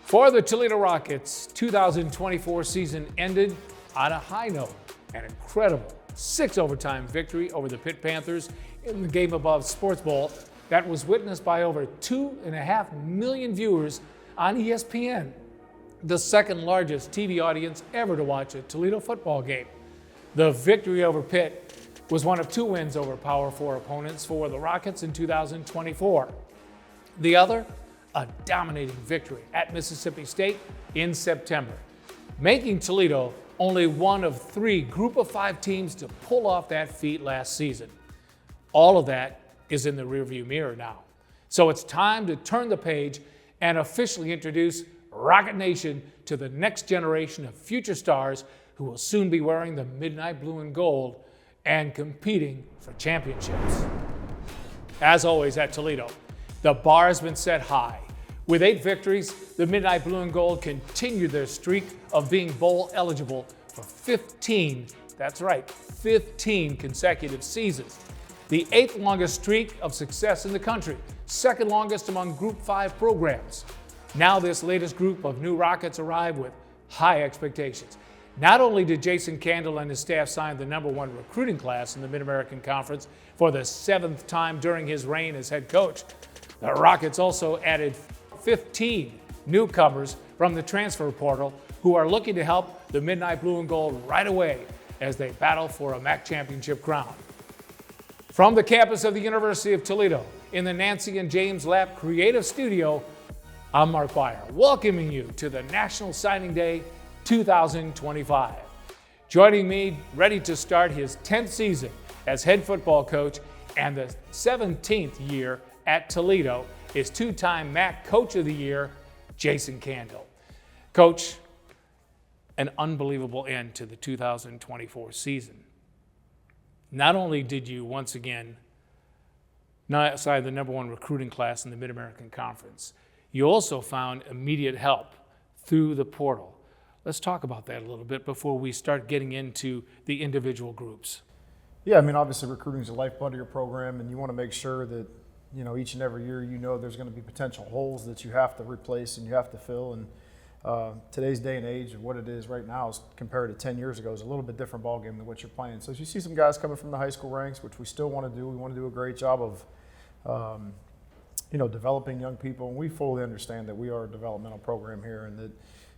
For the Toledo Rockets, 2024 season ended on a high note. An incredible 6 overtime victory over the Pitt Panthers in the Game Above Sports Bowl that was witnessed by over 2.5 million viewers on ESPN, the second largest TV audience ever to watch a Toledo football game. The victory over Pitt was one of 2 wins over Power 4 opponents for the Rockets in 2024. The other, a dominating victory at Mississippi State in September, making Toledo only one of 3 Group of 5 teams to pull off that feat last season. All of that is in the rearview mirror now. So it's time to turn the page and officially introduce Rocket Nation to the next generation of future stars who will soon be wearing the midnight blue and gold and competing for championships. As always at Toledo, the bar has been set high. With 8 victories, the Midnight Blue and Gold continued their streak of being bowl eligible for 15, that's right, 15 consecutive seasons. The 8th longest streak of success in the country, 2nd longest among Group 5 programs. Now this latest group of new Rockets arrive with high expectations. Not only did Jason Candle and his staff sign the #1 recruiting class in the Mid-American Conference for the 7th time during his reign as head coach, the Rockets also added 15 newcomers from the transfer portal who are looking to help the Midnight Blue and Gold right away as they battle for a MAC championship crown. From the campus of the University of Toledo in the Nancy and James Lapp Creative Studio, I'm Mark Beyer, welcoming you to the National Signing Day 2025. Joining me, ready to start his 10th season as head football coach and the 17th year at Toledo, is 2-time MAC Coach of the Year, Jason Candle. Coach, an unbelievable end to the 2024 season. Not only did you once again sign the #1 recruiting class in the Mid-American Conference, you also found immediate help through the portal. Let's talk about that a little bit before we start getting into the individual groups. Yeah, I mean, obviously recruiting is the lifeblood of your program, and you want to make sure that, each and every year, there's going to be potential holes that you have to replace and you have to fill. And today's day and age of what it is right now is compared to 10 years ago is a little bit different ballgame than what you're playing. So as you see some guys coming from the high school ranks, which we still want to do, we want to do a great job of, developing young people. And we fully understand that we are a developmental program here, and that,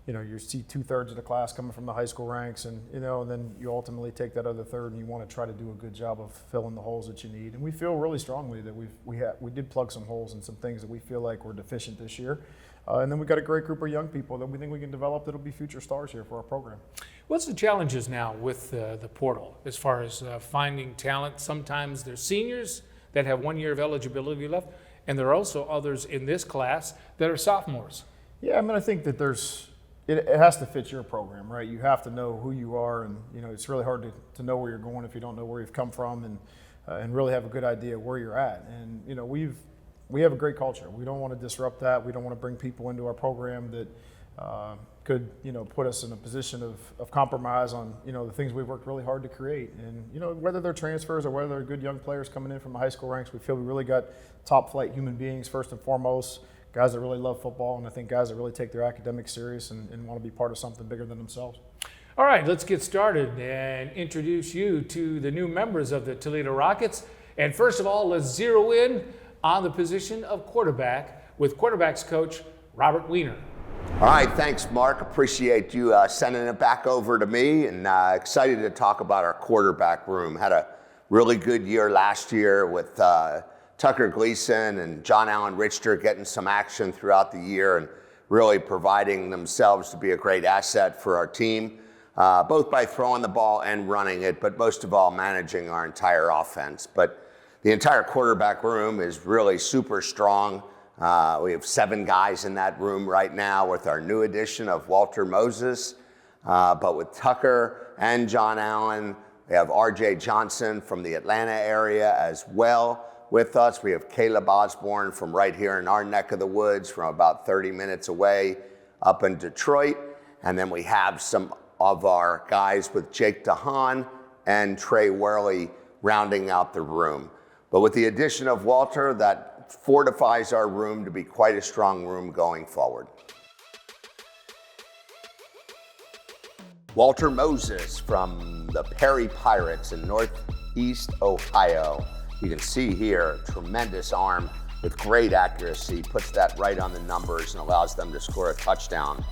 you see 2/3 of the class coming from the high school ranks, and then you ultimately take that other third and you want to try to do a good job of filling the holes that you need. And we feel really strongly that we did plug some holes and some things that we feel like were deficient this year. And then we got a great group of young people that we think we can develop that'll be future stars here for our program. What's the challenges now with the portal as far as finding talent? Sometimes there's seniors that have 1 year of eligibility left, and there are also others in this class that are sophomores. Yeah, I mean, I think that it has to fit your program, right? You have to know who you are, and it's really hard to know where you're going if you don't know where you've come from, and really have a good idea of where you're at. And we have a great culture. We don't want to disrupt that. We don't want to bring people into our program that could put us in a position of compromise on the things we've worked really hard to create. And whether they're transfers or whether they're good young players coming in from the high school ranks, we feel we really got top flight human beings first and foremost. Guys that really love football, and I think guys that really take their academics serious and want to be part of something bigger than themselves. All right, let's get started and introduce you to the new members of the Toledo Rockets. And first of all, let's zero in on the position of quarterback with quarterbacks coach Robert Weiner. All right, thanks, Mark. Appreciate you sending it back over to me, and excited to talk about our quarterback room. Had a really good year last year with Tucker Gleason and John Allen Richter getting some action throughout the year and really providing themselves to be a great asset for our team, both by throwing the ball and running it, but most of all managing our entire offense. But the entire quarterback room is really super strong. We have 7 guys in that room right now with our new addition of Walter Moses, but with Tucker and John Allen, we have RJ Johnson from the Atlanta area as well. With us, we have Caleb Osborne from right here in our neck of the woods, from about 30 minutes away up in Detroit. And then we have some of our guys with Jake DeHaan and Trey Worley rounding out the room. But with the addition of Walter, that fortifies our room to be quite a strong room going forward. Walter Moses from the Perry Pirates in Northeast Ohio. You can see here, tremendous arm with great accuracy, puts that right on the numbers and allows them to score a touchdown.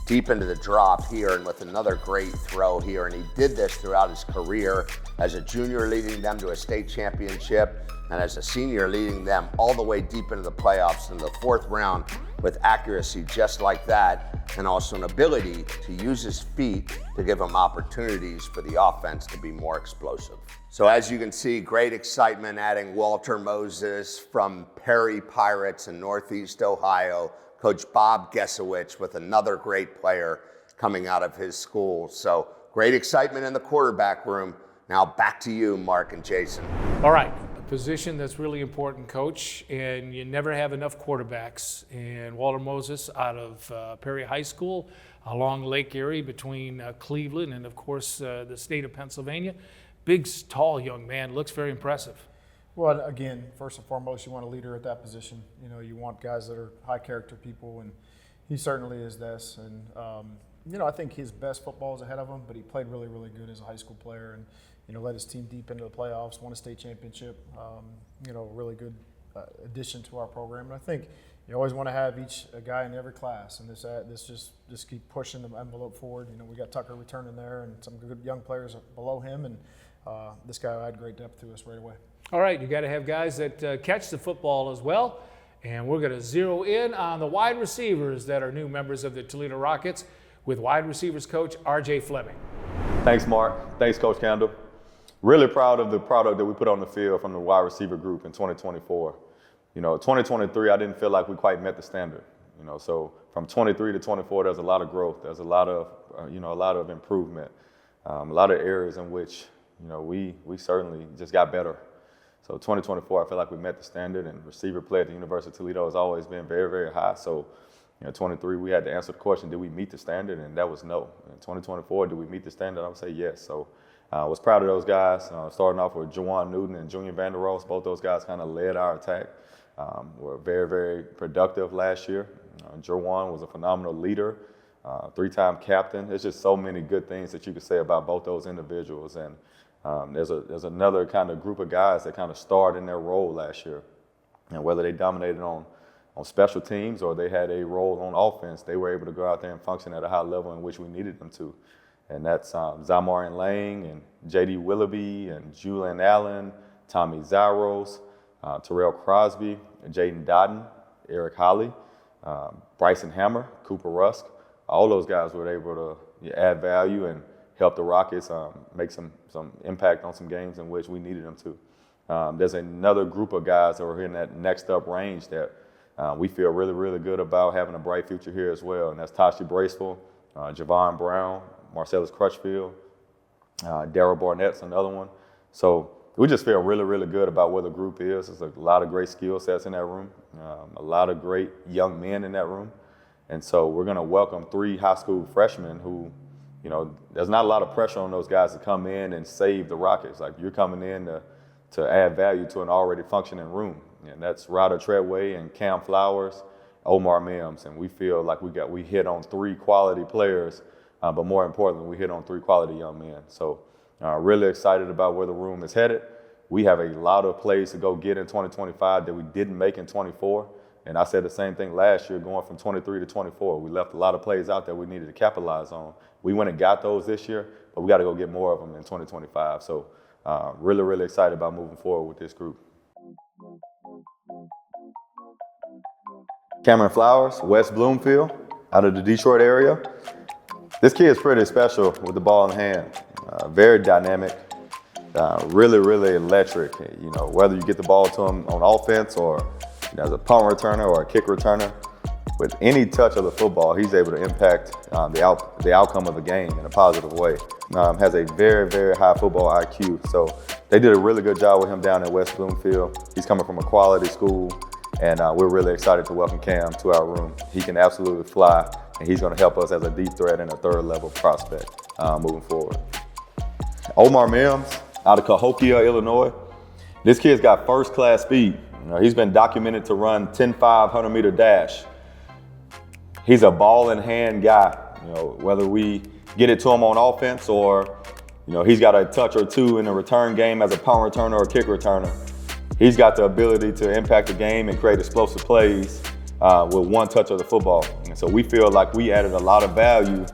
Deep into the drop here and with another great throw here. And he did this throughout his career as a junior, leading them to a state championship, and as a senior, leading them all the way deep into the playoffs in the 4th round with accuracy just like that, and also an ability to use his feet to give him opportunities for the offense to be more explosive. So as you can see, great excitement adding Walter Moses from Perry Pirates in Northeast Ohio. Coach Bob Gesowich with another great player coming out of his school. So great excitement in the quarterback room. Now back to you, Mark and Jason. All right, a position that's really important, Coach, and you never have enough quarterbacks. And Walter Moses out of Perry High School along Lake Erie between Cleveland and, of course, the state of Pennsylvania. Big, tall young man, looks very impressive. Well, again, first and foremost, you want a leader at that position. You know, you want guys that are high character people, and he certainly is this. And, you know, I think his best football is ahead of him, but he played really, really good as a high school player and, you know, led his team deep into the playoffs, won a state championship. You know, really good addition to our program. And I think you always want to have a guy in every class, and this just keep pushing the envelope forward. You know, we got Tucker returning there and some good young players below him, and this guy had great depth to us right away. All right, you got to have guys that catch the football as well. And we're going to zero in on the wide receivers that are new members of the Toledo Rockets with wide receivers coach R.J. Fleming. Thanks, Mark. Thanks, Coach Kendall. Really proud of the product that we put on the field from the wide receiver group in 2024. You know, 2023, I didn't feel like we quite met the standard. You know, so from 23 to 24, there's a lot of growth. There's a lot of, a lot of improvement. A lot of areas in which, you know, we certainly just got better. So 2024, I feel like we met the standard, and receiver play at the University of Toledo has always been very, very high. So, 23, we had to answer the question, did we meet the standard? And that was no. In 2024, did we meet the standard? I would say yes. So I was proud of those guys, starting off with Juwan Newton and Junior Vander Roos. Both those guys kind of led our attack. Were very, very productive last year. Juwan was a phenomenal leader, 3-time captain. There's just so many good things that you could say about both those individuals. And there's another kind of group of guys that kind of starred in their role last year. And whether they dominated on special teams or they had a role on offense, they were able to go out there and function at a high level in which we needed them to. And that's Zamarian Lang and J.D. Willoughby and Julian Allen, Tommy Zyros, Terrell Crosby, Jaden Dodden, Eric Holly, Bryson Hammer, Cooper Rusk. All those guys were able to add value and help the Rockets make some impact on some games in which we needed them to. There's another group of guys that were in that next up range that we feel really, really good about having a bright future here as well. And that's Tashi Braceville, Javon Brown, Marcellus Crutchfield, Darryl Barnett's another one. So we just feel really, really good about where the group is. There's a lot of great skill sets in that room, a lot of great young men in that room. And so we're going to welcome 3 high school freshmen who, there's not a lot of pressure on those guys to come in and save the Rockets. Like, you're coming in to add value to an already functioning room. And that's Ryder Treadway and Cam Flowers, Omar Mims. And we feel like we hit on 3 quality players, but more importantly, we hit on 3 quality young men. So really excited about where the room is headed. We have a lot of plays to go get in 2025 that we didn't make in 24. And I said the same thing last year, going from 23 to 24. We left a lot of plays out there we needed to capitalize on. We went and got those this year, but we got to go get more of them in 2025. So really, really excited about moving forward with this group. Cameron Flowers, West Bloomfield, out of the Detroit area. This kid is pretty special with the ball in hand. Very dynamic, really, really electric. Whether you get the ball to him on offense or as a punt returner or a kick returner, with any touch of the football, he's able to impact the outcome of the game in a positive way. Has a very, very high football IQ. So they did a really good job with him down in West Bloomfield. He's coming from a quality school, and we're really excited to welcome Cam to our room. He can absolutely fly, and he's going to help us as a deep threat and a third-level prospect moving forward. Omar Mims, out of Cahokia, Illinois. This kid's got first-class speed. He's been documented to run 10.5 100-meter dash. He's a ball-in-hand guy. Whether we get it to him on offense, or he's got a touch or two in a return game as a punt returner or kick returner. He's got the ability to impact the game and create explosive plays with one touch of the football. And so we feel like we added a lot of value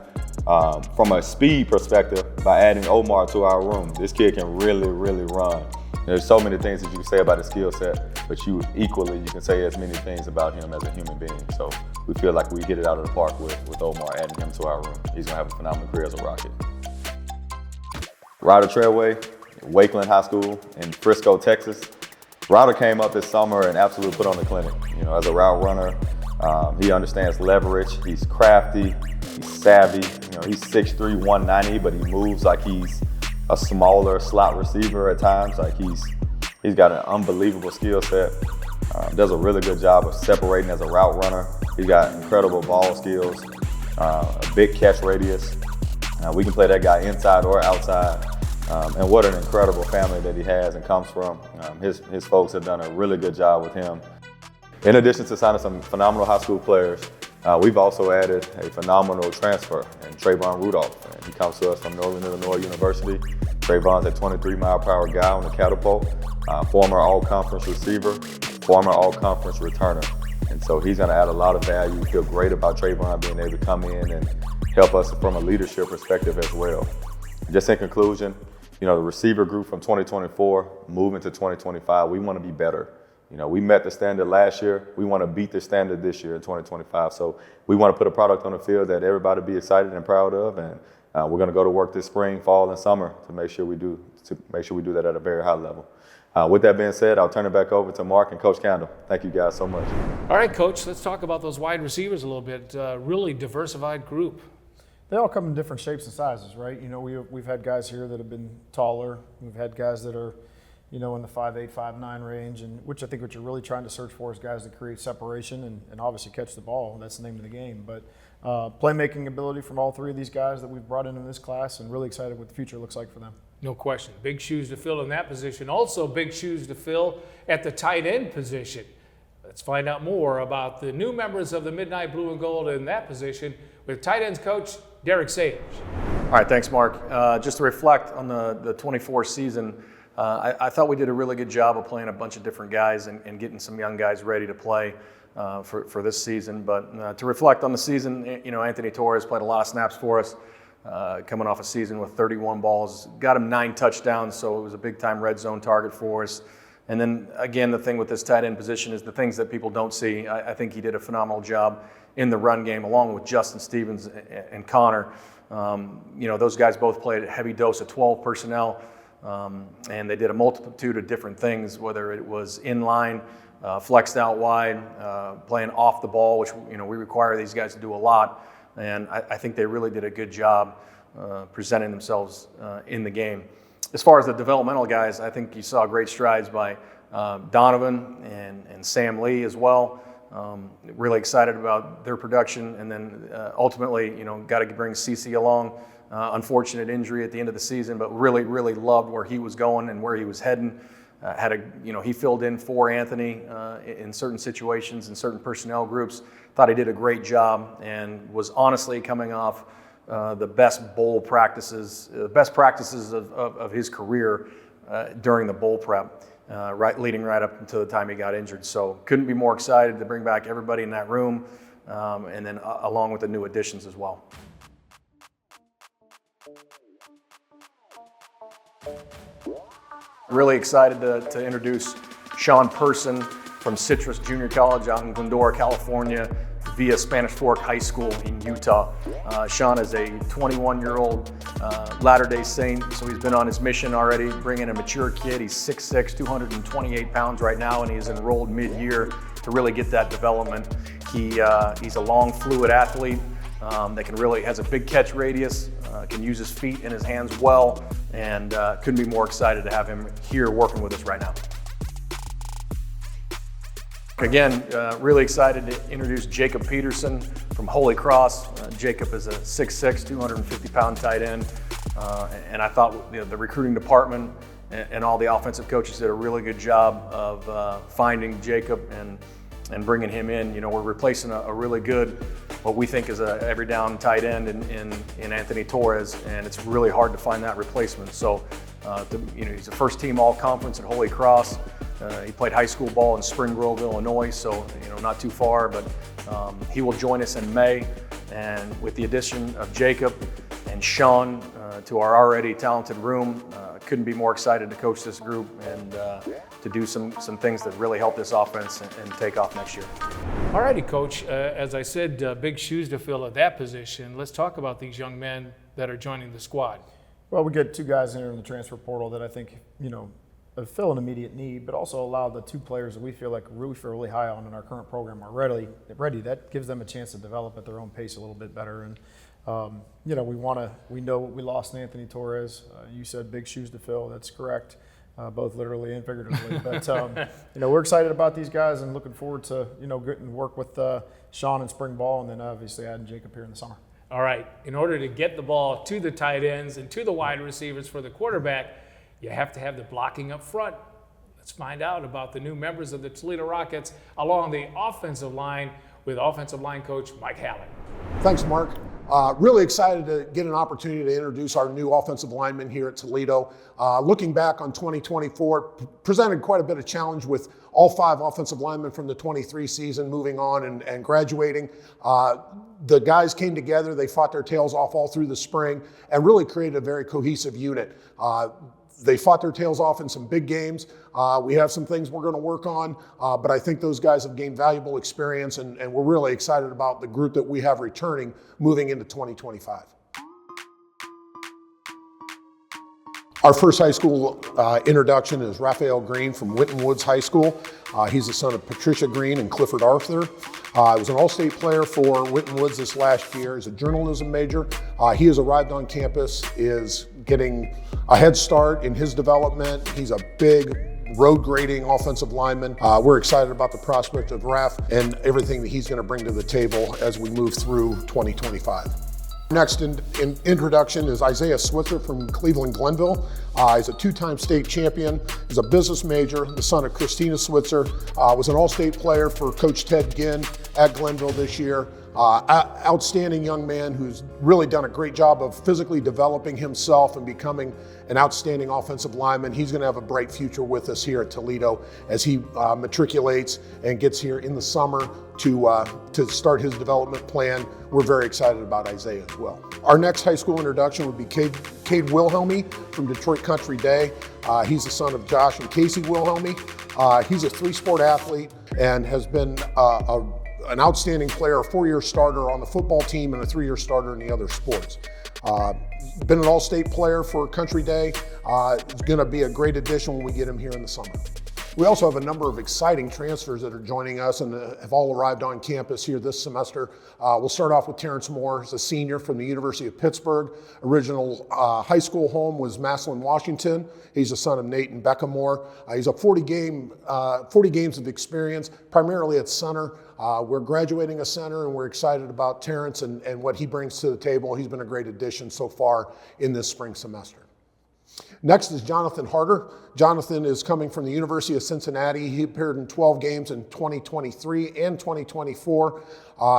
from a speed perspective by adding Omar to our room. This kid can really, really run. There's so many things that you can say about his skill set, but you can say as many things about him as a human being. So we feel like we hit it out of the park with Omar, adding him to our room. He's gonna have a phenomenal career as a Rocket. Ryder Trailway, Wakeland High School in Frisco, Texas. Ryder came up this summer and absolutely put on the clinic. As a route runner, he understands leverage. He's crafty. He's savvy. He's 6'3", 190, but he moves like he's a smaller slot receiver at times. Like he's got an unbelievable skill set. Does a really good job of separating as a route runner. He's got incredible ball skills, a big catch radius. We can play that guy inside or outside. And what an incredible family that he has and comes from. His folks have done a really good job with him. In addition to signing some phenomenal high school players, we've also added a phenomenal transfer in Trayvon Rudolph. And he comes to us from Northern Illinois University. Trayvon's a 23-mile-per-hour guy on the catapult, former all-conference receiver, former all-conference returner. And so he's going to add a lot of value. We feel great about Trayvon being able to come in and help us from a leadership perspective as well. Just in conclusion, the receiver group from 2024 moving to 2025, we want to be better. We met the standard last year. We want to beat the standard this year in 2025. So we want to put a product on the field that everybody be excited and proud of, and we're going to go to work this spring, fall, and summer to make sure we do that at a very high level. With that being said, I'll turn it back over to Mark and Coach Candle. Thank you guys so much. All right, Coach, let's talk about those wide receivers a little bit. Really diversified group. They all come in different shapes and sizes, right? We've had guys here that have been taller. We've had guys that are, in the 5'8", 5'9" range, and what you're really trying to search for is guys that create separation and obviously catch the ball. That's the name of the game. But playmaking ability from all three of these guys that we've brought into this class, and really excited what the future looks like for them. No question. Big shoes to fill in that position. Also big shoes to fill at the tight end position. Let's find out more about the new members of the Midnight Blue and Gold in that position with tight ends coach Derek Sage. All right, thanks, Mark. Just to reflect on the 24 season, I thought we did a really good job of playing a bunch of different guys and getting some young guys ready to play for this season. But to reflect on the season, Anthony Torres played a lot of snaps for us, coming off a season with 31 balls, got him 9 touchdowns, so it was a big-time red zone target for us. And then, again, the thing with this tight end position is the things that people don't see. I think he did a phenomenal job in the run game, along with Justin Stevens and Connor. Those guys both played a heavy dose of 12 personnel, and they did a multitude of different things, whether it was in line, flexed out wide, playing off the ball, which we require these guys to do a lot. And I think they really did a good job presenting themselves in the game. As far as the developmental guys, I think you saw great strides by Donovan and Sam Lee as well. Really excited about their production, and then ultimately, got to bring CeCe along. Unfortunate injury at the end of the season, but really, really loved where he was going and where he was heading. He filled in for Anthony in certain situations and certain personnel groups. Thought he did a great job and was honestly coming off the best practices of his career during the bowl prep, leading right up until the time he got injured. So couldn't be more excited to bring back everybody in that room, and then along with the new additions as well. Really excited to introduce Sean Person from Citrus Junior College out in Glendora, California, via Spanish Fork High School in Utah. Sean is a 21-year-old Latter-day Saint, so he's been on his mission already, bringing a mature kid. He's 6'6", 228 pounds right now, and he's enrolled mid-year to really get that development. He's a long, fluid athlete that has a big catch radius, can use his feet and his hands well, and couldn't be more excited to have him here working with us right now. Again, really excited to introduce Jacob Peterson from Holy Cross. Jacob is a 6'6", 250-pound tight end, and I thought the recruiting department and all the offensive coaches did a really good job of finding Jacob and and bringing him in. You know, we're replacing a really good, what we think is a every down tight end in Anthony Torres, and it's really hard to find that replacement. So, he's a first team all conference at Holy Cross. He played high school ball in Spring Grove, Illinois, so not too far, but he will join us in May. And with the addition of Jacob and Sean to our already talented room, couldn't be more excited to coach this group and to do some things that really help this offense and take off next year. All righty, Coach. As I said, big shoes to fill at that position. Let's talk about these young men that are joining the squad. Well, we get 2 guys in the transfer portal that I think, fill an immediate need, but also allow the 2 players that we feel like we feel really high on in our current program are ready. That gives them a chance to develop at their own pace a little bit better. And we know we lost Anthony Torres. You said big shoes to fill. That's correct, both literally and figuratively. But we're excited about these guys and looking forward to getting to work with Sean in spring ball, and then obviously adding Jacob here in the summer. All right. In order to get the ball to the tight ends and to the wide receivers for the quarterback, you have to have the blocking up front. Let's find out about the new members of the Toledo Rockets along the offensive line with offensive line coach Mike Hallett. Thanks, Mark. Really excited to get an opportunity to introduce our new offensive linemen here at Toledo. Looking back on 2024, presented quite a bit of challenge with all 5 offensive linemen from the 23 season moving on and graduating. The guys came together, they fought their tails off all through the spring and really created a very cohesive unit. They fought their tails off in some big games. We have some things we're going to work on, but I think those guys have gained valuable experience, and we're really excited about the group that we have returning moving into 2025. Our first high school introduction is Raphael Green from Winton Woods High School. He's the son of Patricia Green and Clifford Arthur. He was an all-state player for Winton Woods this last year. He's a journalism major. He has arrived on campus, is getting a head start in his development. He's a big road grading offensive lineman. We're excited about the prospect of Raph and everything that he's going to bring to the table as we move through 2025. Next in introduction is Isaiah Switzer from Cleveland Glenville. He's a 2-time state champion. He's a business major, the son of Christina Switzer. Was an all-state player for Coach Ted Ginn at Glenville this year. Outstanding young man who's really done a great job of physically developing himself and becoming an outstanding offensive lineman. He's going to have a bright future with us here at Toledo as he matriculates and gets here in the summer to start his development plan. We're very excited about Isaiah as well. Our next high school introduction would be Cade Wilhelmy from Detroit Country Day. He's the son of Josh and Casey Wilhelmy. He's a 3-sport athlete and has been an outstanding player, a 4-year starter on the football team and a 3-year starter in the other sports. Been an all-state player for Country Day. It's going to be a great addition when we get him here in the summer. We also have a number of exciting transfers that are joining us and have all arrived on campus here this semester. We'll start off with Terrence Moore. He's a senior from the University of Pittsburgh. Original high school home was Massillon, Washington. He's the son of Nate and Becca Moore. He's a 40 games of experience, primarily at center. We're graduating a center, and we're excited about Terrence and what he brings to the table. He's been a great addition so far in this spring semester. Next is Jonathan Harder. Jonathan is coming from the University of Cincinnati. He appeared in 12 games in 2023 and 2024.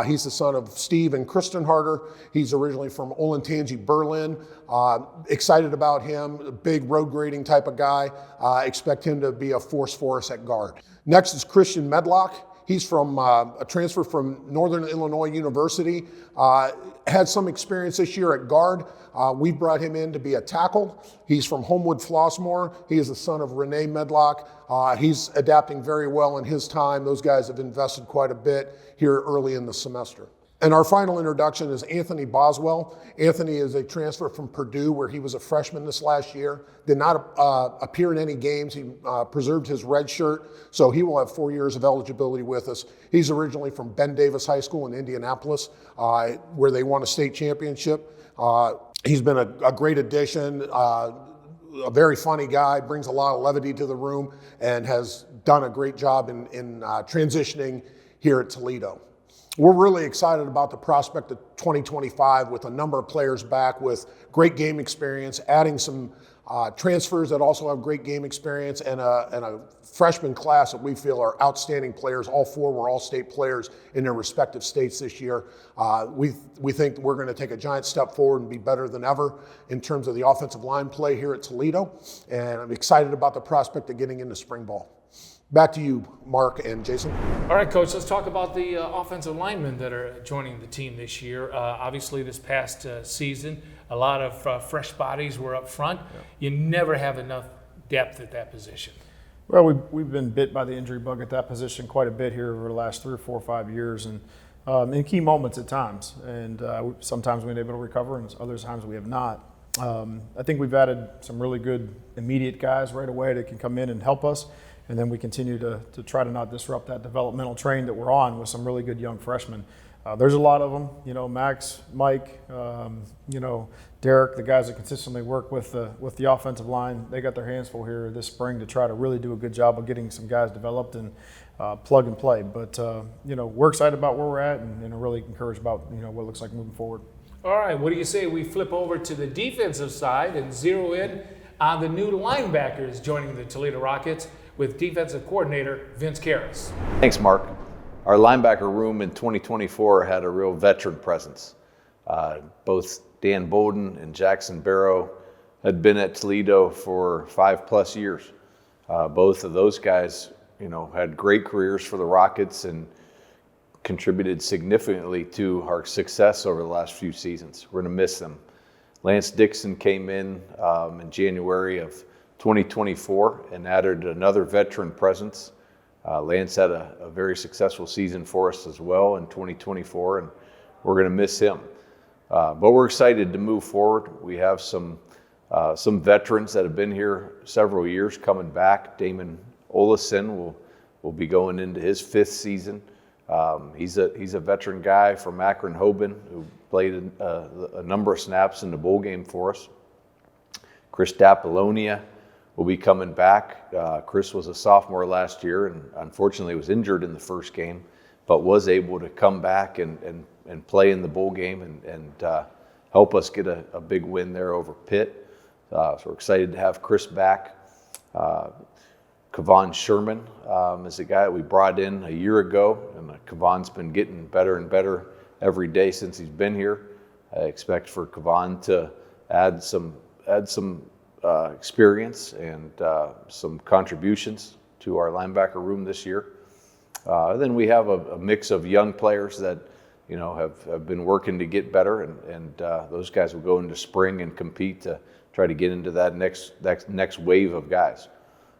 He's the son of Steve and Kristen Harder. He's originally from Olentangy, Berlin. Excited about him, a big road grading type of guy. Expect him to be a force for us at guard. Next is Christian Medlock. He's from a transfer from Northern Illinois University. Had some experience this year at guard. We brought him in to be a tackle. He's from Homewood Flossmoor. He is the son of Renee Medlock. He's adapting very well in his time. Those guys have invested quite a bit here early in the semester. And our final introduction is Anthony Boswell. Anthony is a transfer from Purdue, where he was a freshman this last year. Did not appear in any games. He preserved his red shirt, so he will have 4 years of eligibility with us. He's originally from Ben Davis High School in Indianapolis, where they won a state championship. He's been a great addition, a very funny guy, brings a lot of levity to the room, and has done a great job in transitioning here at Toledo. We're really excited about the prospect of 2025 with a number of players back with great game experience, adding some transfers that also have great game experience, and a freshman class that we feel are outstanding players. All 4 were all-state players in their respective states this year. We think we're going to take a giant step forward and be better than ever in terms of the offensive line play here at Toledo, and I'm excited about the prospect of getting into spring ball. Back to you, Mark and Jason. All right, Coach, let's talk about the offensive linemen that are joining the team this year. Obviously, this past season, a lot of fresh bodies were up front. Yeah. You never have enough depth at that position. Well, we've been bit by the injury bug at that position quite a bit here over the last 3 or 4 or 5 years, and in key moments at times. And sometimes we've been able to recover, and other times we have not. I think we've added some really good immediate guys right away that can come in and help us. And then we continue to try to not disrupt that developmental train that we're on with some really good young freshmen. There's a lot of them, you know, Max, Mike, you know, Derek, the guys that consistently work with the offensive line. They got their hands full here this spring to try to really do a good job of getting some guys developed and plug and play. But, you know, we're excited about where we're at and really encouraged about, you know, what it looks like moving forward. All right, what do you say we flip over to the defensive side and zero in on the new linebackers joining the Toledo Rockets with defensive coordinator Vince Karras. Thanks, Mark. Our linebacker room in 2024 had a real veteran presence. Both Dan Bowden and Jackson Barrow had been at Toledo for 5+ years. Both of those guys, you know, had great careers for the Rockets and contributed significantly to our success over the last few seasons. We're going to miss them. Lance Dixon came in January of 2024 and added another veteran presence. Lance had a very successful season for us as well in 2024, and we're going to miss him. But we're excited to move forward. We have some veterans that have been here several years coming back. Damon Olison will be going into his 5th season. He's a veteran guy from Akron-Hoban who played a number of snaps in the bowl game for us. Chris D'Apollonia will be coming back. Chris was a sophomore last year and unfortunately was injured in the first game, but was able to come back and play in the bowl game and help us get a big win there over Pitt. So we're excited to have Chris back. Kavon Sherman is a guy that we brought in a year ago, and Kavon's been getting better and better every day since he's been here. I expect for Kavon to add some experience and some contributions to our linebacker room this year. Then we have a mix of young players that, you know, have been working to get better, and those guys will go into spring and compete to try to get into that next wave of guys.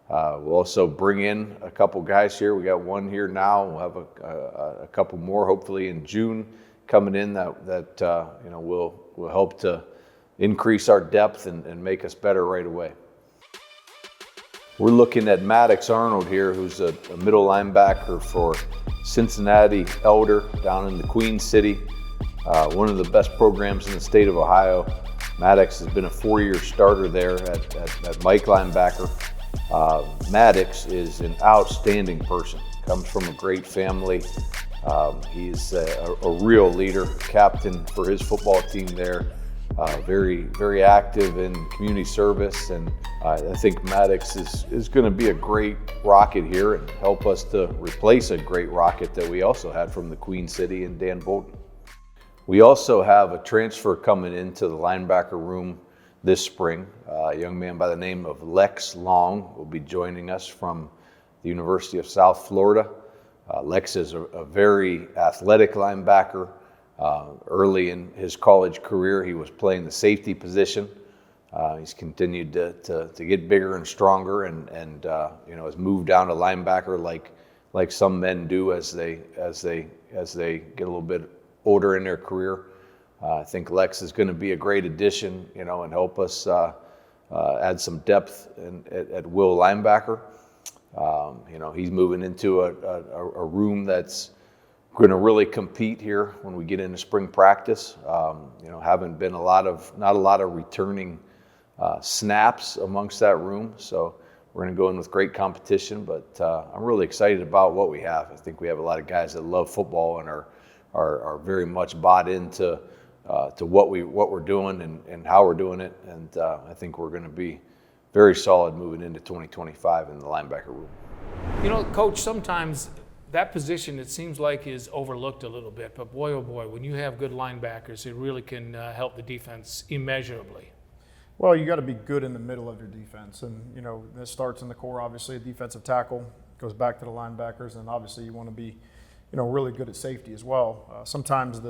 We'll also bring in a couple guys here. We got one here now. We'll have a couple more hopefully in June coming in that you know will help to increase our depth and make us better right away. We're looking at Maddox Arnold here, who's a middle linebacker for Cincinnati Elder down in the Queen City, one of the best programs in the state of Ohio. Maddox has been a 4-year starter there at Mike linebacker. Maddox is an outstanding person, comes from a great family. He's a real leader, captain for his football team there. Very, very active in community service, and I think Maddox is going to be a great Rocket here and help us to replace a great Rocket that we also had from the Queen City and Dan Bolton. We also have a transfer coming into the linebacker room this spring. A young man by the name of Lex Long will be joining us from the University of South Florida. Lex is a very athletic linebacker. Early in his college career, he was playing the safety position. He's continued to get bigger and stronger, and you know, has moved down to linebacker like some men do as they get a little bit older in their career. I think Lex is going to be a great addition, you know, and help us add some depth at will linebacker. You know, he's moving into a room that's going to really compete here when we get into spring practice. You know, haven't been not a lot of returning snaps amongst that room, so we're going to go in with great competition. But I'm really excited about what we have. I think we have a lot of guys that love football and are very much bought into to what we're doing and how we're doing it. And I think we're going to be very solid moving into 2025 in the linebacker room. You know, Coach, sometimes that position, it seems like, is overlooked a little bit. But boy, oh boy, when you have good linebackers, it really can help the defense immeasurably. Well, you got to be good in the middle of your defense. And, you know, this starts in the core, obviously, a defensive tackle, goes back to the linebackers, and obviously you want to be, you know, really good at safety as well. Sometimes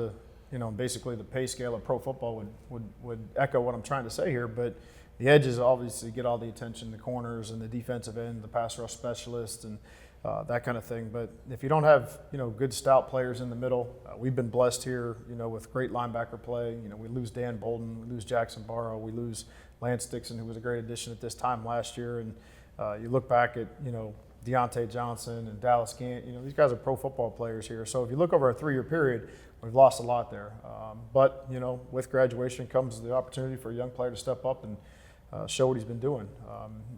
basically the pay scale of pro football would echo what I'm trying to say here, but the edges obviously get all the attention, the corners and the defensive end, the pass rush specialists, and that kind of thing. But if you don't have, you know, good stout players in the middle, we've been blessed here, you know, with great linebacker play. You know, we lose Dan Bolden, we lose Jackson Barrow, we lose Lance Dixon, who was a great addition at this time last year. And you look back at, you know, Deontay Johnson and Dallas Gant, you know, these guys are pro football players here. So if you look over a 3-year period, we've lost a lot there. But, you know, with graduation comes the opportunity for a young player to step up and show what he's been doing.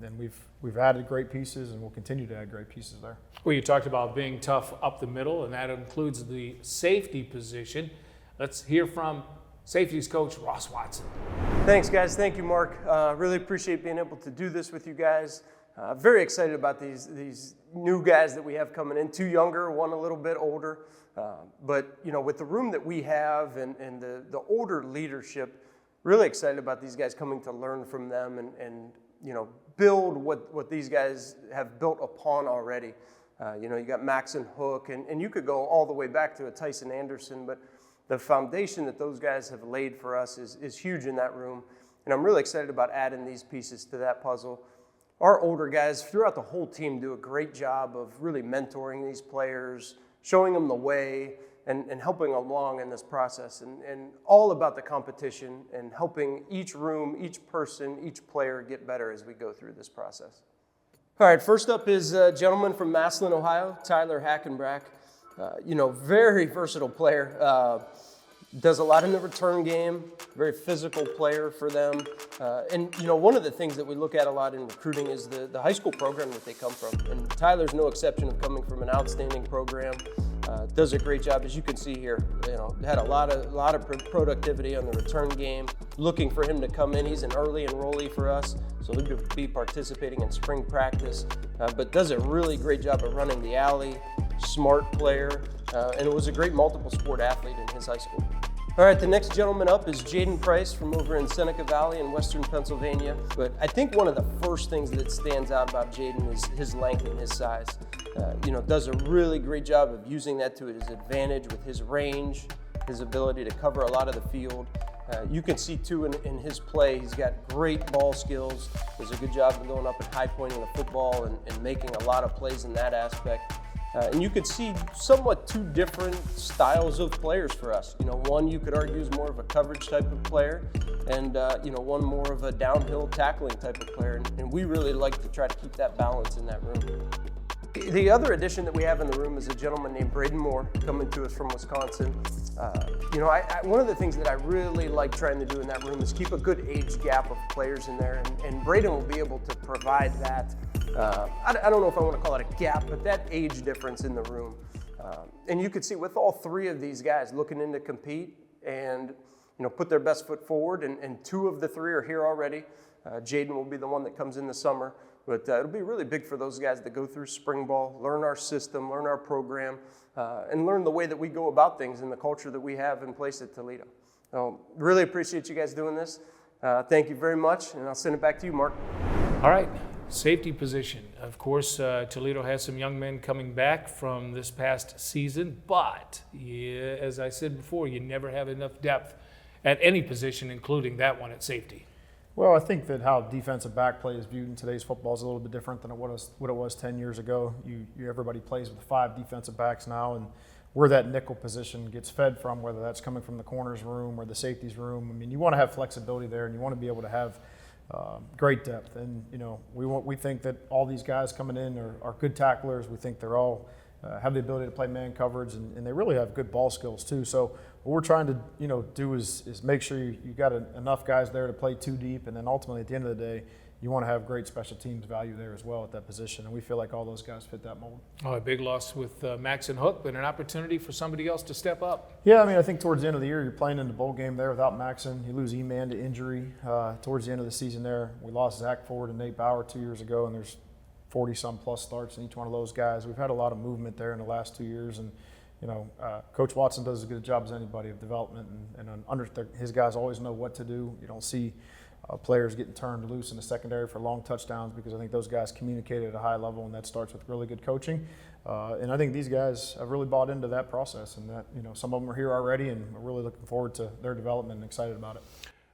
And we've added great pieces, and we'll continue to add great pieces there. Well, you talked about being tough up the middle, and that includes the safety position. Let's hear from safeties coach Ross Watson. Thanks, guys. Thank you, Mark. Really appreciate being able to do this with you guys. Very excited about these new guys that we have coming in. 2 younger, 1 a little bit older. But, you know, with the room that we have and the older leadership, really excited about these guys coming to learn from them and you know, build what these guys have built upon already. You know, you got Max and Hook, and you could go all the way back to a Tyson Anderson, but the foundation that those guys have laid for us is huge in that room. And I'm really excited about adding these pieces to that puzzle. Our older guys throughout the whole team do a great job of really mentoring these players, showing them the way, and helping along in this process, and all about the competition and helping each room, each person, each player get better as we go through this process. All right, first up is a gentleman from Massillon, Ohio, Tyler Hackenbrack. You know, very versatile player. Does a lot in the return game, very physical player for them. And, you know, one of the things that we look at a lot in recruiting is the high school program that they come from. And Tyler's no exception of coming from an outstanding program. Does a great job, as you can see here. You know, had a lot of productivity on the return game. Looking for him to come in. He's an early enrollee for us, so he'll be participating in spring practice. But does a really great job of running the alley. Smart player, and it was a great multiple sport athlete in his high school. All right, the next gentleman up is Jaden Price from over in Seneca Valley in western Pennsylvania. But I think one of the first things that stands out about Jaden is his length and his size. You know, does a really great job of using that to his advantage with his range, his ability to cover a lot of the field. You can see too in his play, he's got great ball skills, does a good job of going up and high pointing the football and making a lot of plays in that aspect. And you could see somewhat 2 different styles of players for us. You know, one you could argue is more of a coverage type of player, and you know, one more of a downhill tackling type of player. And we really like to try to keep that balance in that room. The other addition that we have in the room is a gentleman named Braden Moore, coming to us from Wisconsin. You know, one of the things that I really like trying to do in that room is keep a good age gap of players in there, and Braden will be able to provide that. I don't know if I want to call it a gap, but that age difference in the room. And you could see with all 3 of these guys looking in to compete and, you know, put their best foot forward, and 2 of the 3 are here already. Jaden will be the one that comes in the summer. But it'll be really big for those guys that go through spring ball, learn our system, learn our program, and learn the way that we go about things and the culture that we have in place at Toledo. So really appreciate you guys doing this. Thank you very much, and I'll send it back to you, Mark. All right, safety position. Of course, Toledo has some young men coming back from this past season, but as I said before, you never have enough depth at any position, including that one at safety. Well, I think that how defensive back play is viewed in today's football is a little bit different than what it was 10 years ago. Everybody plays with 5 defensive backs now, and where that nickel position gets fed from, whether that's coming from the corners room or the safeties room. I mean, you want to have flexibility there, and you want to be able to have great depth. And you know, we think that all these guys coming in are good tacklers. We think they're all have the ability to play man coverage, and they really have good ball skills too. So what we're trying to do is make sure you got enough guys there to play 2 deep, and then ultimately at the end of the day, you want to have great special teams value there as well at that position. And we feel like all those guys fit that mold. Oh, a big loss with Max and Hook, but an opportunity for somebody else to step up. Yeah, I mean, I think towards the end of the year, you're playing in the bowl game there without Maxon. You lose E-Man to injury towards the end of the season there. We lost Zach Ford and Nate Bauer 2 years ago, and there's 40-some plus starts in each one of those guys. We've had a lot of movement there in the last 2 years, and Coach Watson does as good a job as anybody of development, his guys always know what to do. You don't see players getting turned loose in the secondary for long touchdowns because I think those guys communicate at a high level, and that starts with really good coaching. And I think these guys have really bought into that process, and that some of them are here already, and we're really looking forward to their development and excited about it.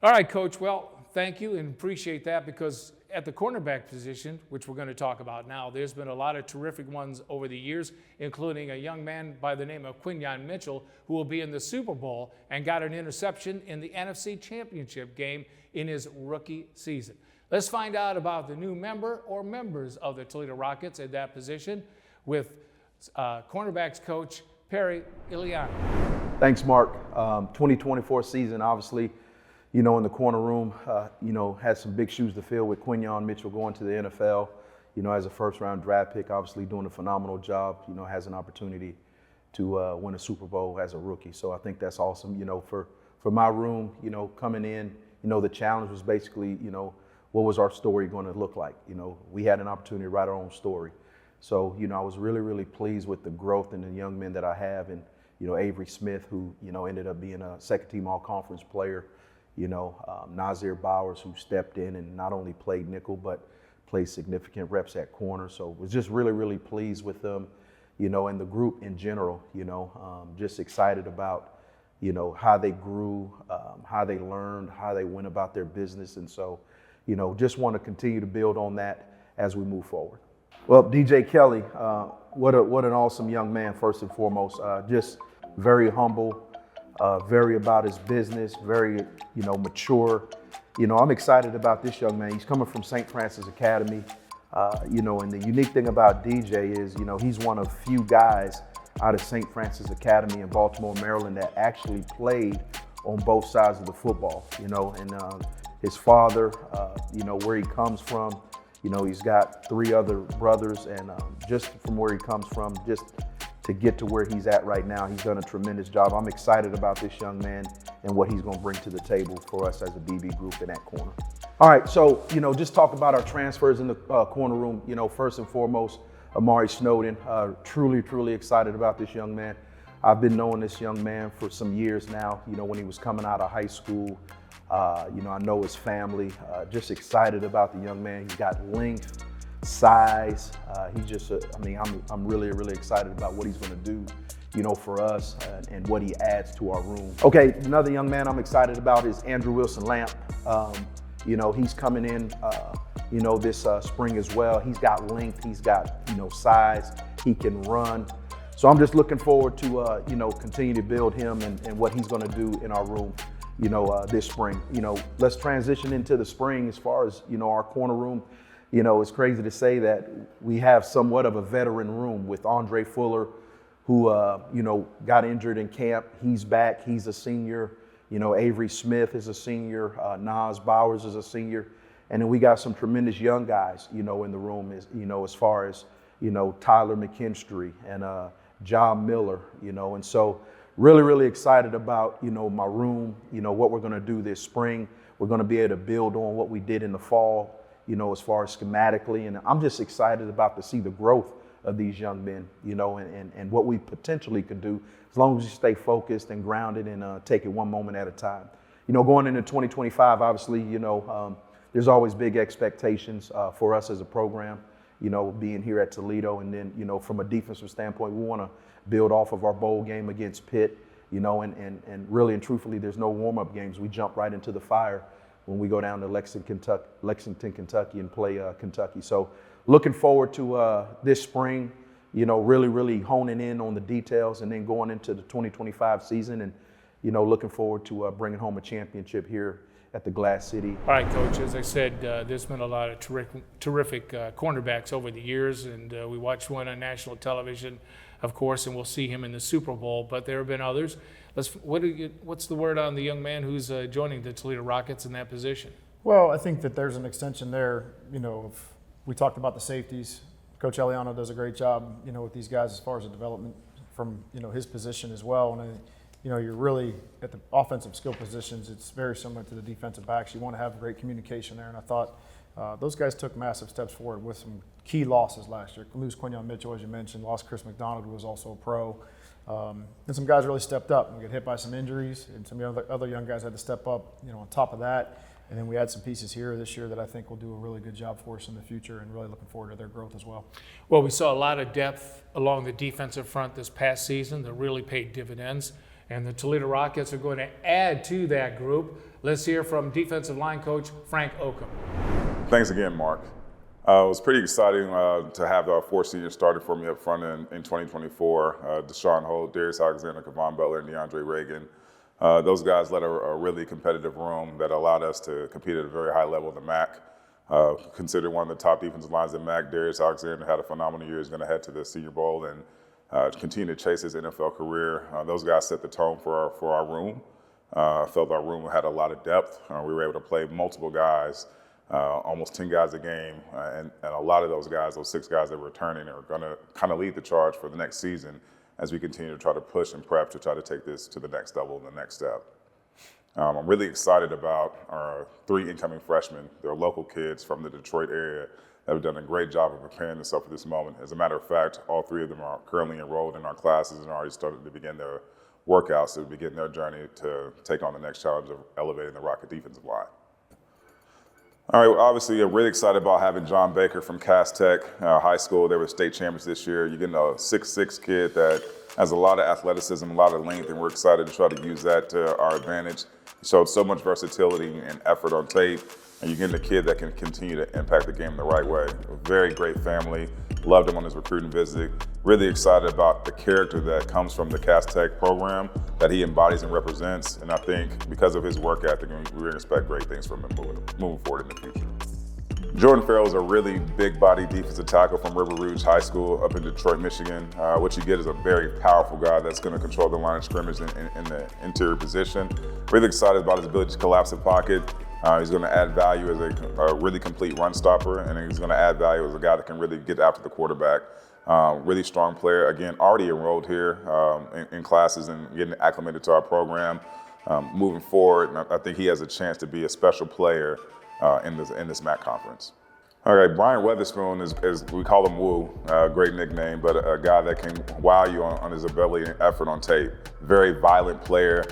All right, Coach. Well, thank you and appreciate that, because at the cornerback position, which we're going to talk about now, there's been a lot of terrific ones over the years, including a young man by the name of Quinyon Mitchell, who will be in the Super Bowl and got an interception in the NFC Championship game in his rookie season. Let's find out about the new member or members of the Toledo Rockets at that position with cornerbacks coach Perry Iliano. Thanks, Mark. 2024 season, obviously, in the corner room, had some big shoes to fill with Quinyon Mitchell going to the NFL, as a first-round draft pick, obviously doing a phenomenal job, has an opportunity to win a Super Bowl as a rookie. So I think that's awesome, for my room, coming in, the challenge was basically, what was our story going to look like? We had an opportunity to write our own story. So, I was really, really pleased with the growth in the young men that I have, and, Avery Smith, who, ended up being a second-team all-conference player, Nazir Bowers, who stepped in and not only played nickel, but played significant reps at corner. So was just really, really pleased with them, and the group in general, just excited about, how they grew, how they learned, how they went about their business. And so, just want to continue to build on that as we move forward. Well, DJ Kelly, what an awesome young man, first and foremost, just very humble, very about his business, very, mature. I'm excited about this young man. He's coming from St. Francis Academy, and the unique thing about DJ is, he's one of few guys out of St. Francis Academy in Baltimore, Maryland, that actually played on both sides of the football, and his father, where he comes from, he's got 3 other brothers, and just from where he comes from, just to get to where he's at right now, he's done a tremendous job. I'm excited about this young man and what he's going to bring to the table for us as a DB group in that corner. All right, so, just talk about our transfers in the corner room. First and foremost, Amari Snowden. Truly, truly excited about this young man. I've been knowing this young man for some years now, when he was coming out of high school. I know his family. Just excited about the young man. He's got length, size. He's just, I'm really, really excited about what he's going to do, for us and what he adds to our room. Okay, another young man I'm excited about is Andrew Wilson-Lamp. He's coming in, this spring as well. He's got length, he's got, size, he can run. So I'm just looking forward to, continue to build him and what he's going to do in our room, this spring. Let's transition into the spring as far as, our corner room. It's crazy to say that we have somewhat of a veteran room with Andre Fuller, who, got injured in camp. He's back. He's a senior. Avery Smith is a senior. Nas Bowers is a senior. And then we got some tremendous young guys, in the room, as far as, Tyler McKinstry and John Miller, and so really, really excited about, my room, what we're going to do this spring. We're going to be able to build on what we did in the fall, as far as schematically. And I'm just excited about to see the growth of these young men, and what we potentially could do as long as you stay focused and grounded and take it one moment at a time. Going into 2025, obviously, there's always big expectations for us as a program, being here at Toledo. And then, from a defensive standpoint, we want to build off of our bowl game against Pitt, and really and truthfully, there's no warm-up games. We jump right into the fire when we go down to Lexington, Kentucky and play Kentucky. So looking forward to this spring, really, really honing in on the details and then going into the 2025 season and, looking forward to bringing home a championship here at the Glass City. All right, Coach, as I said, there's been a lot of terrific cornerbacks over the years, and we watched one on national television, of course, and we'll see him in the Super Bowl, but there have been others. What's the word on the young man who's joining the Toledo Rockets in that position? Well, I think that there's an extension there. We talked about the safeties. Coach Eliano does a great job, with these guys as far as the development from, his position as well. And, you're really at the offensive skill positions. It's very similar to the defensive backs. You want to have great communication there. And I thought those guys took massive steps forward with some key losses last year. Lose Quinyon Mitchell, as you mentioned. Lost Chris McDonald, who was also a pro. And some guys really stepped up. We got hit by some injuries, and some other young guys had to step up, on top of that. And then we had some pieces here this year that I think will do a really good job for us in the future, and really looking forward to their growth as well. Well, we saw a lot of depth along the defensive front this past season that really paid dividends, and the Toledo Rockets are going to add to that group. Let's hear from defensive line coach Frank Oakham. Thanks again, Mark. It was pretty exciting to have our 4 seniors starting for me up front in 2024. Deshaun Holt, Darius Alexander, Kevon Butler, and DeAndre Reagan. Those guys led a really competitive room that allowed us to compete at a very high level in the MAC. Considered one of the top defensive lines in MAC, Darius Alexander had a phenomenal year. He's going to head to the Senior Bowl and continue to chase his NFL career. Those guys set the tone for our room. I felt our room had a lot of depth. We were able to play multiple guys, almost 10 guys a game, and a lot of those guys, those 6 guys that were returning, are going to kind of lead the charge for the next season as we continue to try to push and prep to try to take this to the next level and the next step. I'm really excited about our 3 incoming freshmen. They're local kids from the Detroit area that have done a great job of preparing themselves for this moment. As a matter of fact, all 3 of them are currently enrolled in our classes and already started to begin their workouts to begin their journey to take on the next challenge of elevating the Rocket defensive line. All right, well, obviously, I'm really excited about having John Baker from Cass Tech High School. They were state champions this year. You're getting a 6'6" kid that has a lot of athleticism, a lot of length, and we're excited to try to use that to our advantage. He showed so much versatility and effort on tape, and you're getting a kid that can continue to impact the game in the right way. A very great family. Loved him on his recruiting visit. Really excited about the character that comes from the Cass Tech program that he embodies and represents. And I think because of his work ethic, we're going to expect great things from him moving forward in the future. Jordan Farrell is a really big body defensive tackle from River Rouge High School up in Detroit, Michigan. What you get is a very powerful guy that's going to control the line of scrimmage in the interior position. Really excited about his ability to collapse the pocket. He's going to add value as a really complete run stopper, and he's going to add value as a guy that can really get after the quarterback. Really strong player. Again, already enrolled here in classes and getting acclimated to our program. Moving forward, and I think he has a chance to be a special player in this MAC conference. All right, Brian Weatherspoon is we call him Woo, great nickname, but a guy that can wow you on his ability and effort on tape. Very violent player,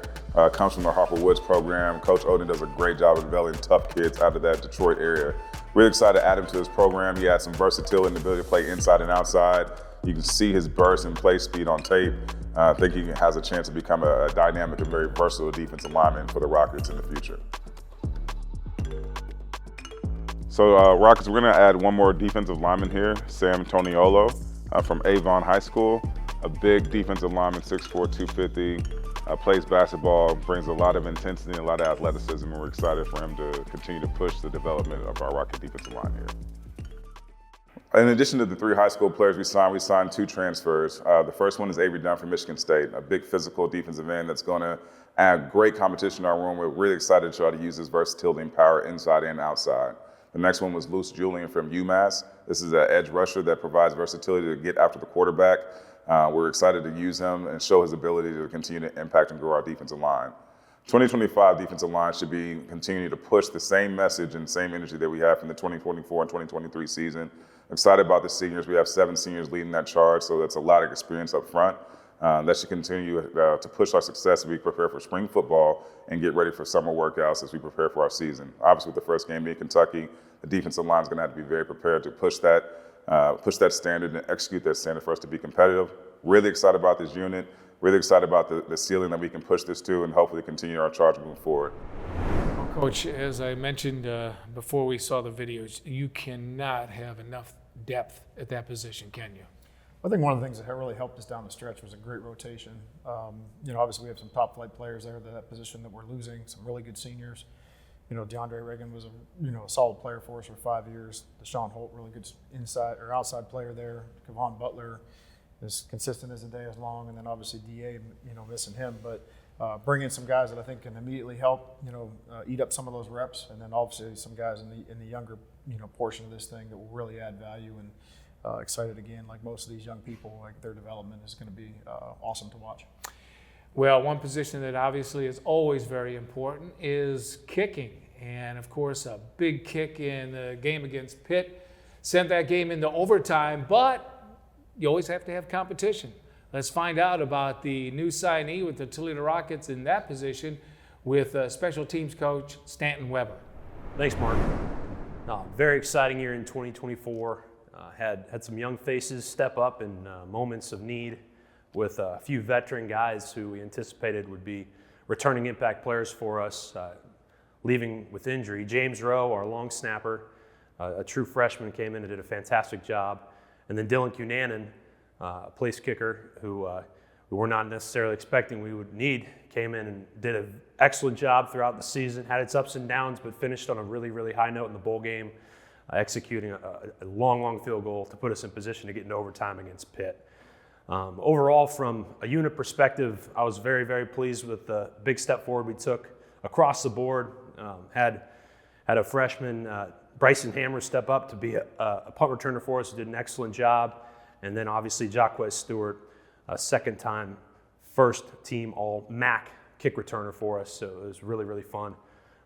comes from the Harper Woods program. Coach Odin does a great job of developing tough kids out of that Detroit area. Really excited to add him to his program. He has some versatility and ability to play inside and outside. You can see his burst and play speed on tape. I think he has a chance to become a dynamic and very versatile defensive lineman for the Rockets in the future. So Rockets, we're gonna add one more defensive lineman here, Sam Toniolo from Avon High School. A big defensive lineman, 6'4", 250, plays basketball, brings a lot of intensity and a lot of athleticism, and we're excited for him to continue to push the development of our Rocket defensive line here. In addition to the 3 high school players we signed 2 transfers. The first one is Avery Dunn from Michigan State, a big physical defensive end that's gonna add great competition in our room. We're really excited to try to use his versatility and power inside and outside. The next one was Luce Julian from UMass. This is an edge rusher that provides versatility to get after the quarterback. We're excited to use him and show his ability to continue to impact and grow our defensive line. 2025 defensive line should be continuing to push the same message and same energy that we have from the 2024 and 2023 season. Excited about the seniors. We have 7 seniors leading that charge, so that's a lot of experience up front. That should continue to push our success as we prepare for spring football and get ready for summer workouts as we prepare for our season. Obviously, with the first game being Kentucky, the defensive line is going to have to be very prepared to push that standard and execute that standard for us to be competitive. Really excited about this unit. Really excited about the ceiling that we can push this to, and hopefully continue our charge moving forward. Well, Coach, as I mentioned before we saw the videos, you cannot have enough depth at that position, can you? I think one of the things that really helped us down the stretch was a great rotation. Obviously we have some top flight players there at that position that we're losing, some really good seniors. DeAndre Reagan was a solid player for us for 5 years. Deshaun Holt, really good inside or outside player there. Kevon Butler, as consistent as the day is long, and then obviously DA, missing him. But bring in some guys that I think can immediately help, eat up some of those reps, and then obviously some guys in the younger, portion of this thing that will really add value. And excited again, like most of these young people, like their development is going to be awesome to watch. Well, one position that obviously is always very important is kicking. And of course, a big kick in the game against Pitt sent that game into overtime, but you always have to have competition. Let's find out about the new signee with the Toledo Rockets in that position with special teams coach Stanton Weber. Thanks, Mark. Very exciting year in 2024. Had some young faces step up in moments of need with a few veteran guys who we anticipated would be returning impact players for us, leaving with injury. James Rowe, our long snapper, a true freshman, came in and did a fantastic job. And then Dylan Cunanan, a place kicker who we were not necessarily expecting we would need, came in and did an excellent job throughout the season, had its ups and downs, but finished on a really, really high note in the bowl game, executing a long field goal to put us in position to get into overtime against Pitt. Overall, from a unit perspective, I was very, very pleased with the big step forward we took across the board. Had a freshman, Bryson Hammer, step up to be a punt returner for us, who did an excellent job. And then obviously Jacquez Stewart, a second-time first-team All-MAC kick returner for us. So it was really, really fun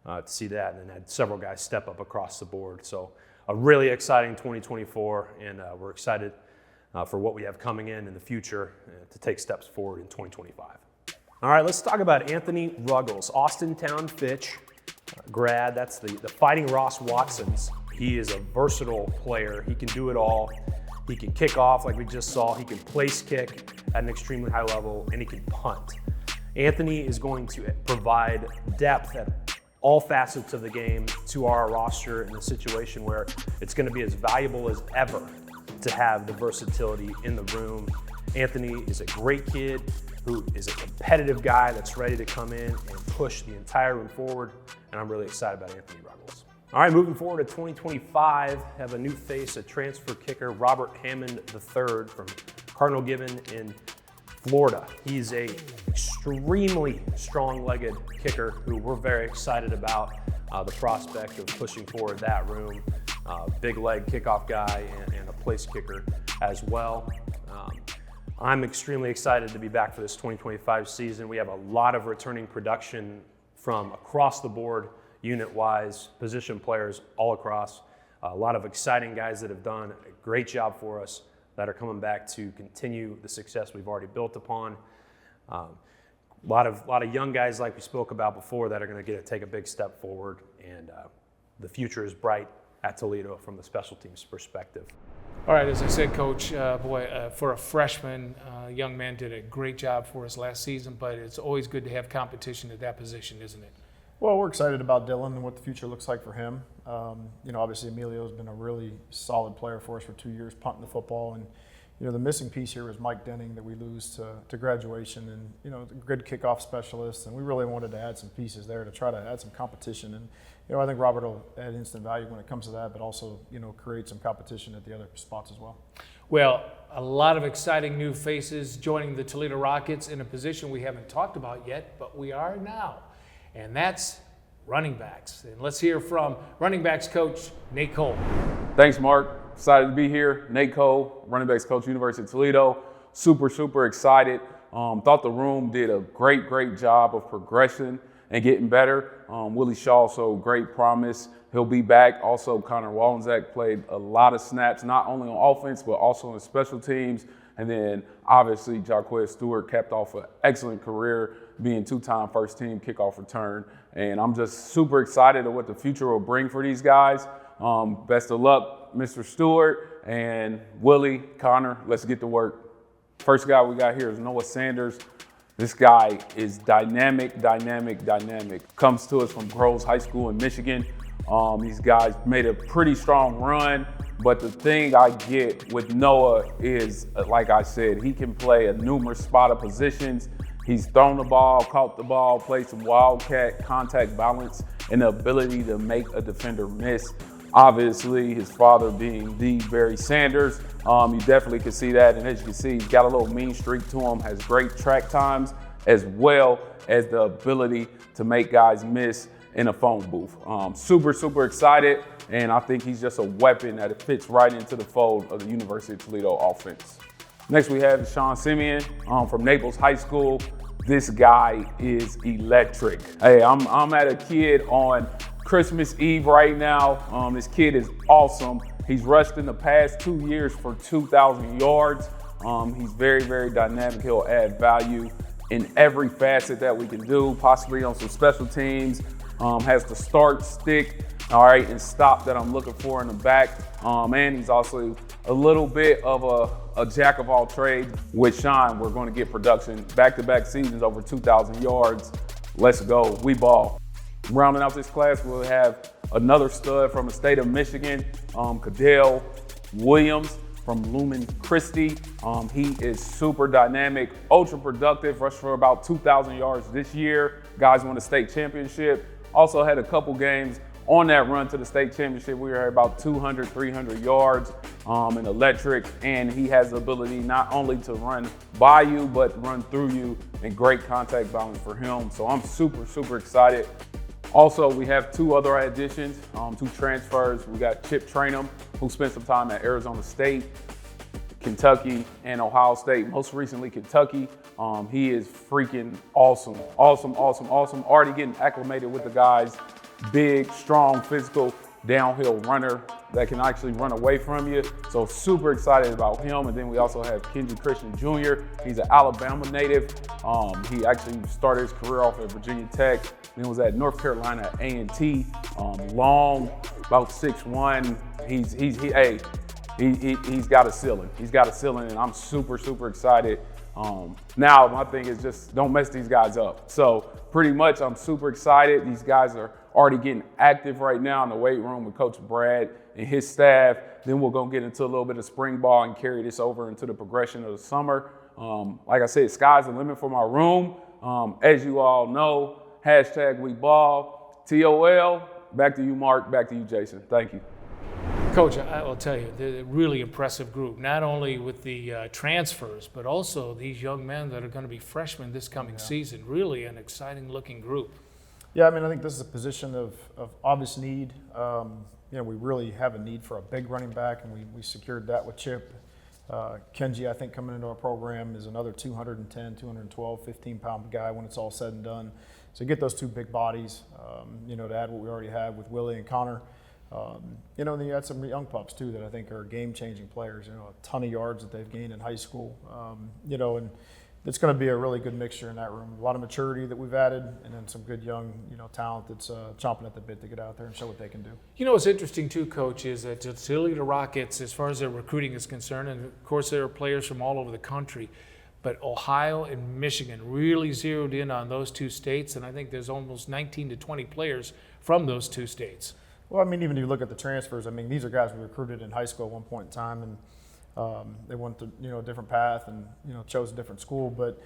to see that. And then had several guys step up across the board. So a really exciting 2024, and we're excited for what we have coming in the future to take steps forward in 2025. All right, let's talk about Anthony Ruggles, Austintown Fitch grad. That's the Fighting Ross Watsons. He is a versatile player. He can do it all. He can kick off like we just saw. He can place kick at an extremely high level, and he can punt. Anthony is going to provide depth at all facets of the game to our roster in a situation where it's going to be as valuable as ever to have the versatility in the room. Anthony is a great kid who is a competitive guy that's ready to come in and push the entire room forward, and I'm really excited about Anthony Ruggles. All right, moving forward to 2025, have a new face, a transfer kicker, Robert Hammond III from Cardinal Gibbon in Florida. He's a extremely strong-legged kicker who we're very excited about the prospect of pushing forward that room. Big leg kickoff guy and a place kicker as well. I'm extremely excited to be back for this 2025 season. We have a lot of returning production from across the board, unit-wise, position players all across. A lot of exciting guys that have done a great job for us that are coming back to continue the success we've already built upon. A lot of young guys like we spoke about before that are going to take a big step forward, and the future is bright at Toledo from the special teams perspective. All right, as I said, Coach, for a freshman, young man did a great job for us last season, but it's always good to have competition at that position, isn't it? Well, we're excited about Dylan and what the future looks like for him. Obviously Emilio's been a really solid player for us for 2 years, punting the football. And, the missing piece here was Mike Denning that we lose to graduation, and, a good kickoff specialist. And we really wanted to add some pieces there to try to add some competition. And, I think Robert will add instant value when it comes to that, but also, create some competition at the other spots as well. Well, a lot of exciting new faces joining the Toledo Rockets in a position we haven't talked about yet, but we are now. And that's running backs. And let's hear from running backs coach Nate Cole. Thanks, Mark. Excited to be here. Nate Cole, running backs coach, University of Toledo. Super excited. Thought the room did a great job of progression and getting better. Willie Shaw, so great promise. He'll be back. Also, Connor Wallenczak played a lot of snaps, not only on offense, but also on special teams. And then, obviously, Jacquez Stewart capped off an excellent career, being two-time first-team kickoff return. And I'm just super excited at what the future will bring for these guys. Best of luck, Mr. Stewart and Willie, Connor. Let's get to work. First guy we got here is Noah Sanders. This guy is dynamic. Comes to us from Groves High School in Michigan. These guys made a pretty strong run, but the thing I get with Noah is, like I said, he can play a numerous spot of positions. He's thrown the ball, caught the ball, played some wildcat contact balance, and the ability to make a defender miss. Obviously, his father being the Barry Sanders, you definitely can see that. And as you can see, he's got a little mean streak to him, has great track times, as well as the ability to make guys miss in a phone booth. Super excited, and I think he's just a weapon that fits right into the fold of the University of Toledo offense. Next, we have Sean Simeon from Naples High School. This guy is electric. Hey, I'm at a kid on Christmas Eve right now. This kid is awesome. He's rushed in the past 2 years for 2,000 yards. He's very dynamic. He'll add value in every facet that we can do, possibly on some special teams. Has the start, stick, all right, and stop that I'm looking for in the back. And he's also a little bit of a jack of all trades. With Sean, we're going to get production, back-to-back seasons over 2,000 yards. Let's go, we ball. Rounding out this class, we'll have another stud from the state of Michigan, Cadell Williams from Lumen Christi. He is super dynamic, ultra productive, rushed for about 2,000 yards this year. Guys won the state championship. Also had a couple games on that run to the state championship. We were at about 200, 300 yards and electric. And he has the ability not only to run by you, but run through you, and great contact balance for him. So I'm super excited. Also, we have two other additions, two transfers. We got Chip Trainum, who spent some time at Arizona State, Kentucky, and Ohio State. Most recently, Kentucky. He is freaking awesome. Already getting acclimated with the guys. Big, strong, physical, downhill runner that can actually run away from you. So super excited about him. And then we also have Kenji Christian Jr. He's an Alabama native. He actually started his career off at Virginia Tech, then was at North Carolina A&T. Long, about 6'1". He's got a ceiling. He's got a ceiling, and I'm super excited. Now my thing is just don't mess these guys up. So pretty much I'm super excited. These guys are already getting active right now in the weight room with Coach Brad and his staff. Then we're gonna get into a little bit of spring ball and carry this over into the progression of the summer. Like I said, sky's the limit for my room. As you all know, #WeBall. TOL, back to you, Mark, back to you, Jason. Thank you. Coach, I will tell you, they're a really impressive group, not only with the transfers, but also these young men that are going to be freshmen this coming season. Really an exciting looking group. Yeah, I mean, I think this is a position of obvious need. We really have a need for a big running back, and we secured that with Chip. Kenji, I think, coming into our program is another 210, 212, 15-pound guy when it's all said and done. So get those two big bodies, to add what we already have with Willie and Connor. And then you had some young pups too that I think are game-changing players. A ton of yards that they've gained in high school. And it's going to be a really good mixture in that room. A lot of maturity that we've added, and then some good young, talent that's chomping at the bit to get out there and show what they can do. What's interesting too, Coach, is that the Toledo Rockets, as far as their recruiting is concerned, and of course there are players from all over the country, but Ohio and Michigan really zeroed in on those two states, and I think there's almost 19 to 20 players from those two states. Well, I mean, even if you look at the transfers, I mean, these are guys we recruited in high school at one point in time, and they went to, a different path and, chose a different school. But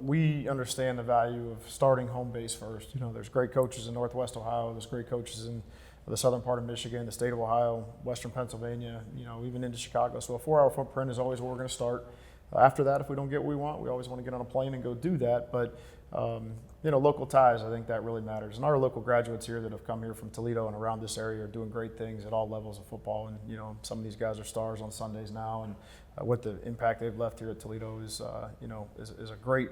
we understand the value of starting home base first. There's great coaches in Northwest Ohio. There's great coaches in the southern part of Michigan, the state of Ohio, western Pennsylvania, even into Chicago. So a 4-hour footprint is always where we're going to start. After that, if we don't get what we want, we always want to get on a plane and go do that. But local ties, I think that really matters. And our local graduates here that have come here from Toledo and around this area are doing great things at all levels of football. And, some of these guys are stars on Sundays now. And what the impact they've left here at Toledo is a great,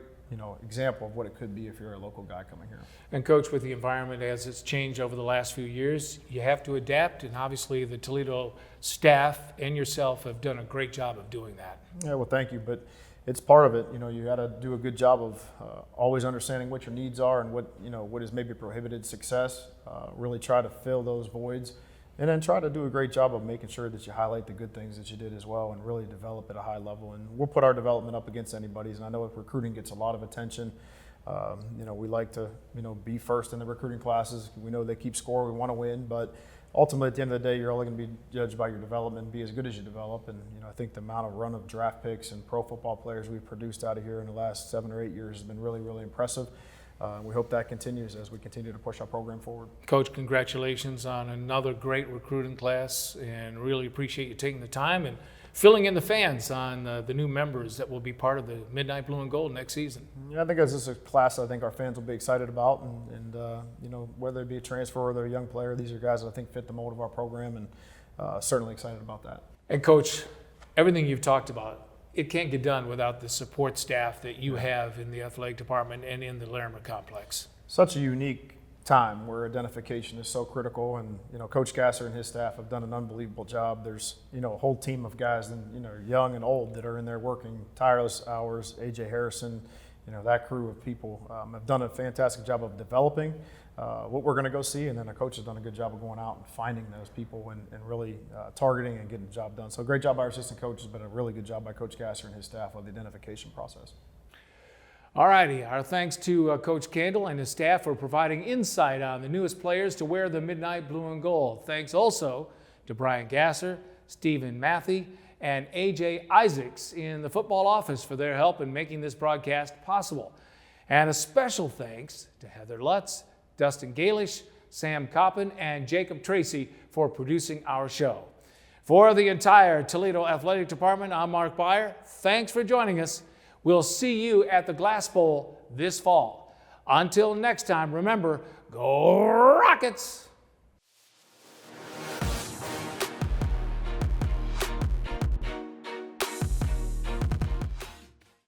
example of what it could be if you're a local guy coming here. And Coach, with the environment as it's changed over the last few years, you have to adapt. And obviously the Toledo staff and yourself have done a great job of doing that. Yeah, well, thank you. But it's part of it. You got to do a good job of always understanding what your needs are and what is maybe prohibited success. Really try to fill those voids, and then try to do a great job of making sure that you highlight the good things that you did as well, and really develop at a high level. And we'll put our development up against anybody's. And I know if recruiting gets a lot of attention, we like to be first in the recruiting classes. We know they keep score. We want to win, but ultimately, at the end of the day, you're only going to be judged by your development and be as good as you develop. And, I think the amount of run of draft picks and pro football players we've produced out of here in the last 7 or 8 years has been really, really impressive. We hope that continues as we continue to push our program forward. Coach, congratulations on another great recruiting class, and really appreciate you taking the time. And filling in the fans on the new members that will be part of the Midnight Blue and Gold next season. Yeah, I think this is a class I think our fans will be excited about, and you know, whether it be a transfer or they're a young player, these are guys that I think fit the mold of our program, and certainly excited about that. And Coach, everything you've talked about, it can't get done without the support staff that you have in the athletic department and in the Larimer complex. Such a unique time where identification is so critical, and you know, Coach Gasser and his staff have done an unbelievable job. There's, you know, a whole team of guys, and you know, young and old, that are in there working tireless hours. AJ Harrison, you know, that crew of people have done a fantastic job of developing what we're going to go see, and then the coach has done a good job of going out and finding those people and really targeting and getting the job done. So great job by our assistant coaches, but a really good job by Coach Gasser and his staff of the identification process. All righty, our thanks to Coach Candle and his staff for providing insight on the newest players to wear the Midnight Blue and Gold. Thanks also to Brian Gasser, Stephen Matthey, and AJ Isaacs in the football office for their help in making this broadcast possible. And a special thanks to Heather Lutz, Dustin Galish, Sam Coppin, and Jacob Tracy for producing our show. For the entire Toledo Athletic Department, I'm Mark Beyer. Thanks for joining us. We'll see you at the Glass Bowl this fall. Until next time, remember, go Rockets!